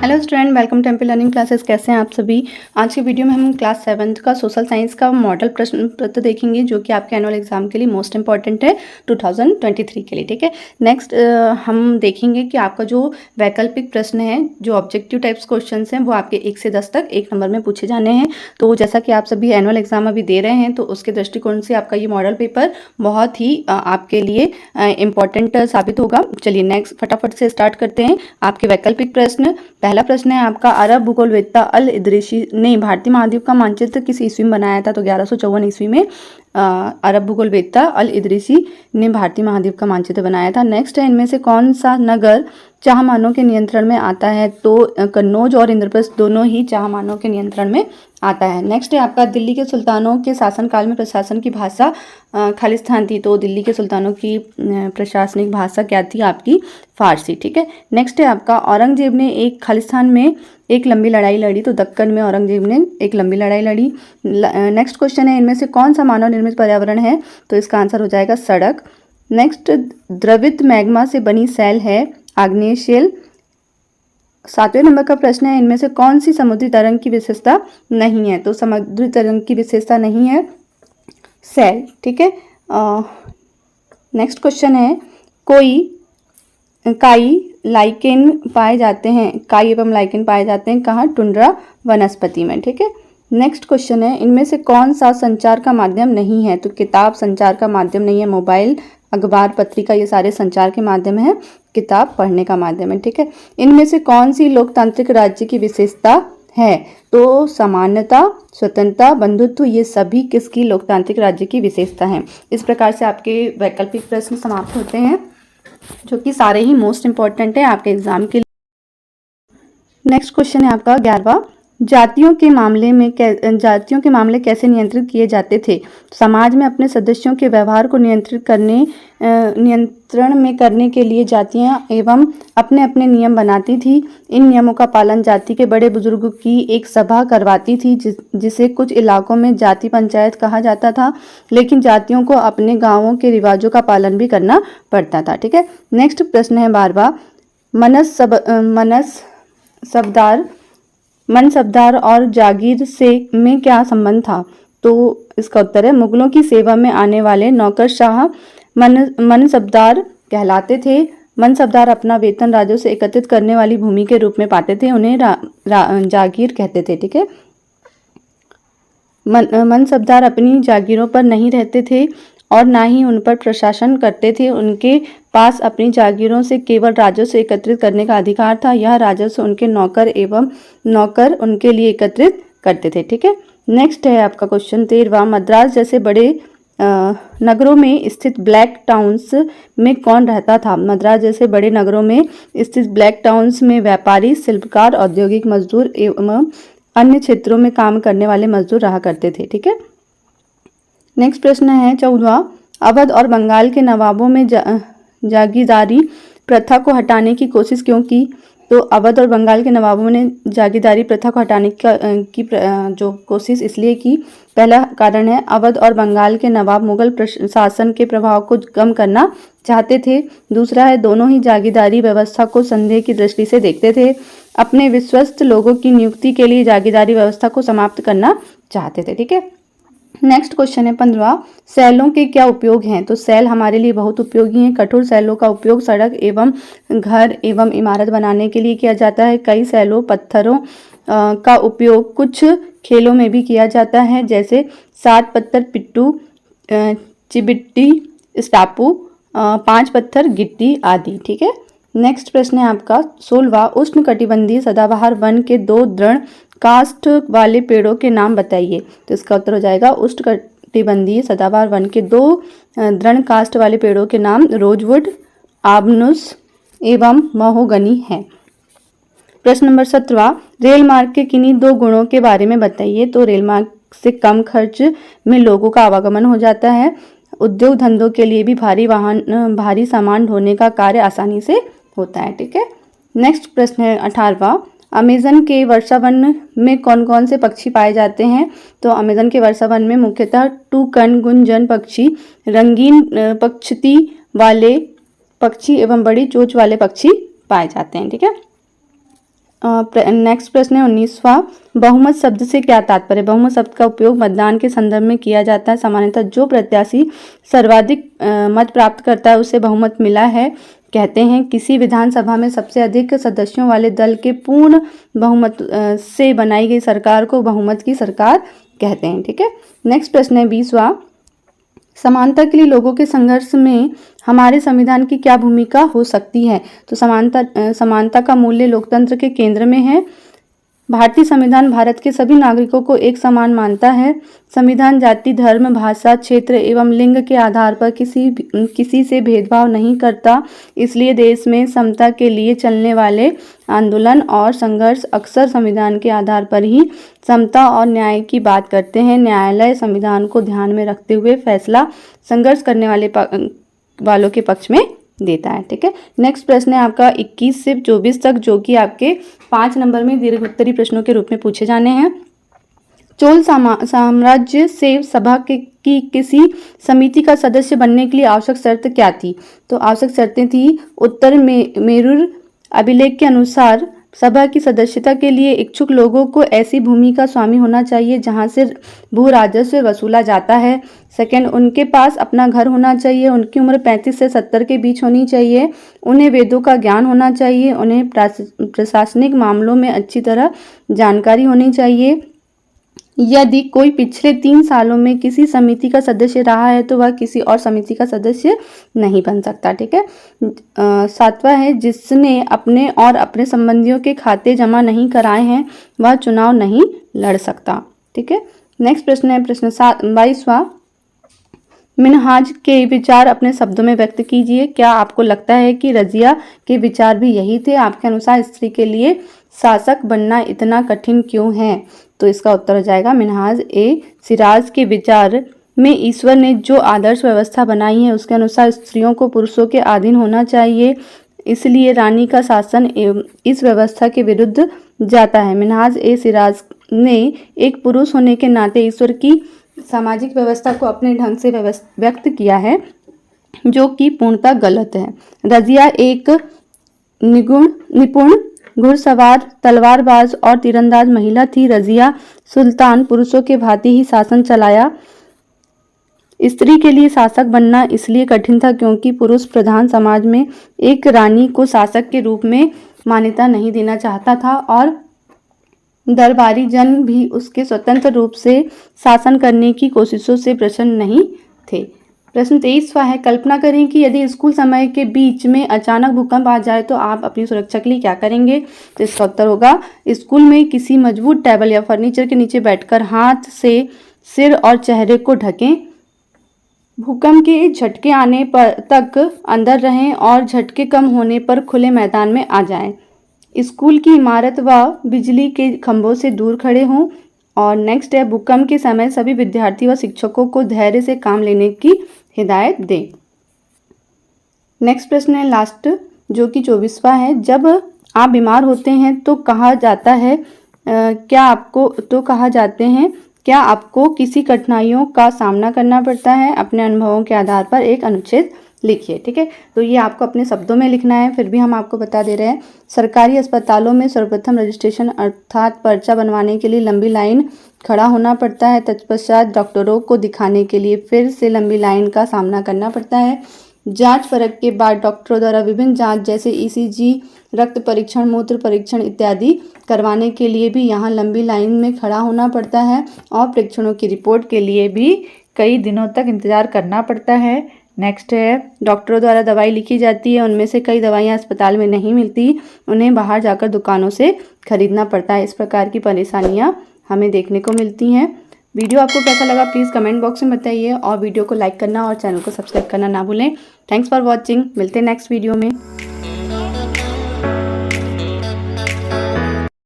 Hello student, welcome temple learning classes. कैसे हैं आप सभी। आज की वीडियो में हम क्लास 7th का सोशल साइंस का मॉडल प्रश्न पत्र देखेंगे, जो कि आपके एनुअल एग्जाम के लिए मोस्ट इंपॉर्टेंट है 2023 के लिए। ठीक है, नेक्स्ट हम देखेंगे कि आपका जो वैकल्पिक प्रश्न है, जो ऑब्जेक्टिव टाइप्स क्वेश्चन हैं, वो आपके 1 से 10 तक 1 नंबर में पूछे जाने हैं। तो जैसा कि आप सभी एनुअल एग्जाम अभी दे रहे हैं, तो उसके दृष्टिकोण से आपका ये मॉडल पेपर बहुत ही आपके लिए इम्पॉर्टेंट साबित होगा। चलिए नेक्स्ट फटाफट से स्टार्ट करते हैं। आपके वैकल्पिक प्रश्न, पहला प्रश्न है आपका, अरब भूगोलवेत्ता अल इदरीसी ने भारतीय महाद्वीप का मानचित्र किस ईस्वी में बनाया था? तो 1154 ईस्वी में अरब भूगोलवेत्ता अल इदरीसी ने भारतीय महाद्वीप का मानचित्र बनाया था। नेक्स्ट है, इनमें से कौन सा नगर चाहमानों के नियंत्रण में आता है? तो कन्नौज और इंद्रप्रस्थ दोनों ही चाहमानों के नियंत्रण में आता है। नेक्स्ट है आपका, दिल्ली के सुल्तानों के शासनकाल में प्रशासन की भाषा खालिस्तान थी। तो दिल्ली के सुल्तानों की प्रशासनिक भाषा क्या थी? आपकी फारसी। ठीक है, नेक्स्ट है आपका, औरंगजेब ने एक खालिस्तान में एक लंबी लड़ाई लड़ी। तो दक्कन में औरंगजेब ने एक लंबी लड़ाई लड़ी। नेक्स्ट क्वेश्चन है, इनमें से कौन सा मानव निर्मित पर्यावरण है? तो इसका आंसर हो जाएगा सड़क। नेक्स्ट, द्रवित मैग्मा से बनी सेल है आग्नेय शेल। 7वें नंबर का प्रश्न है, इनमें से कौन सी समुद्री तरंग की विशेषता नहीं है? तो समुद्री तरंग की विशेषता नहीं है सेल। ठीक है, नेक्स्ट क्वेश्चन है, काई लाइकेन पाए जाते हैं, काई एवं लाइकेन पाए जाते हैं कहाँ? टुंड्रा वनस्पति में। ठीक है, नेक्स्ट क्वेश्चन है, इनमें से कौन सा संचार का माध्यम नहीं है? तो किताब संचार का माध्यम नहीं है, मोबाइल, अखबार, पत्रिका, ये सारे संचार के माध्यम है, किताब पढ़ने का माध्यम है। ठीक है, इनमें से कौन सी लोकतांत्रिक राज्य की विशेषता है? तो समानता, स्वतंत्रता, बंधुत्व, ये सभी किसकी लोकतांत्रिक राज्य की विशेषता है। इस प्रकार से आपके वैकल्पिक प्रश्न समाप्त होते हैं, जो कि सारे ही मोस्ट इंपॉर्टेंट है आपके एग्जाम के लिए। नेक्स्ट क्वेश्चन है आपका 11वां, जातियों के मामले कैसे नियंत्रित किए जाते थे? समाज में अपने सदस्यों के व्यवहार को नियंत्रण में करने के लिए जातियां एवं अपने अपने नियम बनाती थी। इन नियमों का पालन जाति के बड़े बुजुर्ग की एक सभा करवाती थी, जिसे कुछ इलाकों में जाति पंचायत कहा जाता था। लेकिन जातियों को अपने गांवों के रिवाजों का पालन भी करना पड़ता था। ठीक है, नेक्स्ट प्रश्न है 12वां, मनसबदार और जागीर से में क्या संबंध था? तो इसका उत्तर है, मुगलों की सेवा में आने वाले नौकरशाह मनसबदार कहलाते थे। मनसबदार अपना वेतन राजों से एकत्रित करने वाली भूमि के रूप में पाते थे, उन्हें जागीर कहते थे। ठीक है, मनसबदार अपनी जागीरों पर नहीं रहते थे और ना ही उन पर प्रशासन करते थे। उनके पास अपनी जागीरों से केवल राजस्व एकत्रित करने का अधिकार था। यह राजस्व उनके नौकर उनके लिए एकत्रित करते थे। ठीक है, नेक्स्ट है आपका क्वेश्चन 13वां, मद्रास जैसे बड़े नगरों में स्थित ब्लैक टाउन्स में कौन रहता था? मद्रास जैसे बड़े नगरों में स्थित ब्लैक टाउन्स में व्यापारी, शिल्पकार, औद्योगिक मजदूर एवं अन्य क्षेत्रों में काम करने वाले मजदूर रहा करते थे। ठीक है, नेक्स्ट प्रश्न है 14वां, अवध और बंगाल के नवाबों में जागीरदारी प्रथा को हटाने की कोशिश क्यों की? तो अवध और बंगाल के नवाबों ने जागीरदारी प्रथा को हटाने की जो कोशिश इसलिए की, पहला कारण है, अवध और बंगाल के नवाब मुगल शासन के प्रभाव को कम करना चाहते थे। दूसरा है, दोनों ही जागीरदारी व्यवस्था को संदेह की दृष्टि से देखते थे। अपने विश्वस्त लोगों की नियुक्ति के लिए जागीरदारी व्यवस्था को समाप्त करना चाहते थे। ठीक है, नेक्स्ट क्वेश्चन है 15वां, सैलों के क्या उपयोग हैं? तो सैल हमारे लिए बहुत उपयोगी हैं। कठोर सैलों का उपयोग सड़क एवं घर एवं इमारत बनाने के लिए किया जाता है। कई सैलों पत्थरों का उपयोग कुछ खेलों में भी किया जाता है, जैसे 7 पत्थर पिट्टू, चिबिट्टी, स्टापू, 5 पत्थर गिट्टी आदि। ठीक है, नेक्स्ट प्रश्न है आपका 16वां, उष्णकटिबंधीय सदाबहार वन के 2 दृढ़ काष्ठ वाले पेड़ों के नाम बताइए। तो इसका उत्तर हो जाएगा, उष्णकटिबंधीय सदाबहार वन के 2 दृढ़ काष्ठ वाले पेड़ों के नाम रोजवुड, आबनुस एवं महोगनी है। प्रश्न नंबर 17वां, रेल मार्ग के किन्हीं 2 गुणों के बारे में बताइए। तो रेल मार्ग से कम खर्च में लोगों का आवागमन हो जाता है। उद्योग धंधों के लिए भी भारी सामान ढोने का कार्य आसानी से होता है। ठीक है, नेक्स्ट प्रश्न है 18वां, अमेज़न के वर्षावन में कौन कौन से पक्षी पाए जाते हैं? तो अमेज़न के वर्षावन में मुख्यतः टूकन, गुंजन पक्षी, रंगीन पक्षती वाले पक्षी एवं बड़ी चोंच वाले पक्षी पाए जाते हैं। ठीक है, नेक्स्ट प्रश्न है 19वां। बहुमत शब्द से क्या तात्पर्य? बहुमत शब्द का उपयोग मतदान के संदर्भ में किया जाता है। सामान्यतः जो प्रत्याशी सर्वाधिक मत प्राप्त करता है उसे बहुमत मिला है कहते हैं। किसी विधानसभा में सबसे अधिक सदस्यों वाले दल के पूर्ण बहुमत से बनाई गई सरकार को बहुमत की सरकार कहते हैं। ठीक है। नेक्स्ट प्रश्न है 20वां। समानता के लिए लोगों के संघर्ष में हमारे संविधान की क्या भूमिका हो सकती है? तो समानता का मूल्य लोकतंत्र के केंद्र में है। भारतीय संविधान भारत के सभी नागरिकों को एक समान मानता है। संविधान जाति, धर्म, भाषा, क्षेत्र एवं लिंग के आधार पर किसी से भेदभाव नहीं करता। इसलिए देश में समता के लिए चलने वाले आंदोलन और संघर्ष अक्सर संविधान के आधार पर ही समता और न्याय की बात करते हैं। न्यायालय संविधान को ध्यान में रखते हुए फैसला संघर्ष करने वालों के पक्ष में देता है। ठीक है। नेक्स्ट प्रश्न है आपका 21 से 24 तक, जो कि आपके 5 नंबर में दीर्घ उत्तरी प्रश्नों के रूप में पूछे जाने हैं। चोल साम्राज्य से सभा की किसी समिति का सदस्य बनने के लिए आवश्यक शर्त क्या थी? तो आवश्यक शर्तें थी उत्तर मेरुर अभिलेख के अनुसार सभा की सदस्यता के लिए इच्छुक लोगों को ऐसी भूमि का स्वामी होना चाहिए जहां से भू राजस्व वसूला जाता है। सेकंड, उनके पास अपना घर होना चाहिए। उनकी उम्र 35 से 70 के बीच होनी चाहिए। उन्हें वेदों का ज्ञान होना चाहिए। उन्हें प्रशासनिक मामलों में अच्छी तरह जानकारी होनी चाहिए। यदि कोई पिछले 3 सालों में किसी समिति का सदस्य रहा है तो वह किसी और समिति का सदस्य नहीं बन सकता। ठीक है। 7वां है, जिसने अपने और अपने संबंधियों के खाते जमा नहीं कराए हैं वह चुनाव नहीं लड़ सकता। ठीक है। नेक्स्ट प्रश्न है प्रश्न 22वां। मिनहाज के विचार अपने शब्दों में व्यक्त कीजिए। क्या आपको लगता है कि रजिया के विचार भी यही थे? आपके अनुसार स्त्री के लिए शासक बनना इतना कठिन क्यों है? तो इसका उत्तर हो जाएगा मिनहाज ए सिराज के विचार में ईश्वर ने जो आदर्श व्यवस्था बनाई है उसके अनुसार स्त्रियों को पुरुषों के अधीन होना चाहिए। इसलिए रानी का शासन इस व्यवस्था के विरुद्ध जाता है। मिनहाज ए सिराज ने एक पुरुष होने के नाते ईश्वर की सामाजिक व्यवस्था को अपने ढंग से व्यक्त किया है, जो कि पूर्णतः गलत है। रजिया एक निपुण घुड़सवार, तलवारबाज और तीरंदाज महिला थी। रजिया सुल्तान पुरुषों के भांति ही शासन चलाया। स्त्री के लिए शासक बनना इसलिए कठिन था क्योंकि पुरुष प्रधान समाज में एक रानी को शासक के रूप में मान्यता नहीं देना चाहता था और दरबारी जन भी उसके स्वतंत्र रूप से शासन करने की कोशिशों से प्रसन्न नहीं थे। प्रश्न 23वां है, कल्पना करें कि यदि स्कूल समय के बीच में अचानक भूकंप आ जाए तो आप अपनी सुरक्षा के लिए क्या करेंगे? तो इसका उत्तर होगा स्कूल में किसी मजबूत टेबल या फर्नीचर के नीचे बैठकर हाथ से सिर और चेहरे को ढकें। भूकंप के झटके आने पर तक अंदर रहें और झटके कम होने पर खुले मैदान में आ जाएं। स्कूल की इमारत व बिजली के खंभों से दूर खड़े हों। और नेक्स्ट है, भूकंप के समय सभी विद्यार्थी व शिक्षकों को धैर्य से काम लेने की हिदायत दें। नेक्स्ट प्रश्न है लास्ट, जो कि 24वां है। जब आप बीमार होते हैं तो कहा जाता है क्या आपको किसी कठिनाइयों का सामना करना पड़ता है? अपने अनुभवों के आधार पर एक अनुच्छेद लिखिए। ठीक है। तो ये आपको अपने शब्दों में लिखना है, फिर भी हम आपको बता दे रहे हैं। सरकारी अस्पतालों में सर्वप्रथम रजिस्ट्रेशन अर्थात पर्चा बनवाने के लिए लंबी लाइन खड़ा होना पड़ता है। तत्पश्चात डॉक्टरों को दिखाने के लिए फिर से लंबी लाइन का सामना करना पड़ता है। जांच परख के बाद डॉक्टरों द्वारा विभिन्न जांच जैसे ECG, रक्त परीक्षण, मूत्र परीक्षण इत्यादि करवाने के लिए भी यहाँ लंबी लाइन में खड़ा होना पड़ता है और परीक्षणों की रिपोर्ट के लिए भी कई दिनों तक इंतजार करना पड़ता है। नेक्स्ट है, डॉक्टरों द्वारा दवाई लिखी जाती है, उनमें से कई दवाइयाँ अस्पताल में नहीं मिलती, उन्हें बाहर जाकर दुकानों से खरीदना पड़ता है। इस प्रकार की परेशानियाँ हमें देखने को मिलती हैं। वीडियो आपको कैसा लगा प्लीज़ कमेंट बॉक्स में बताइए और वीडियो को लाइक करना और चैनल को सब्सक्राइब करना ना भूलें। Thanks for watching. मिलते हैं नेक्स्ट वीडियो में।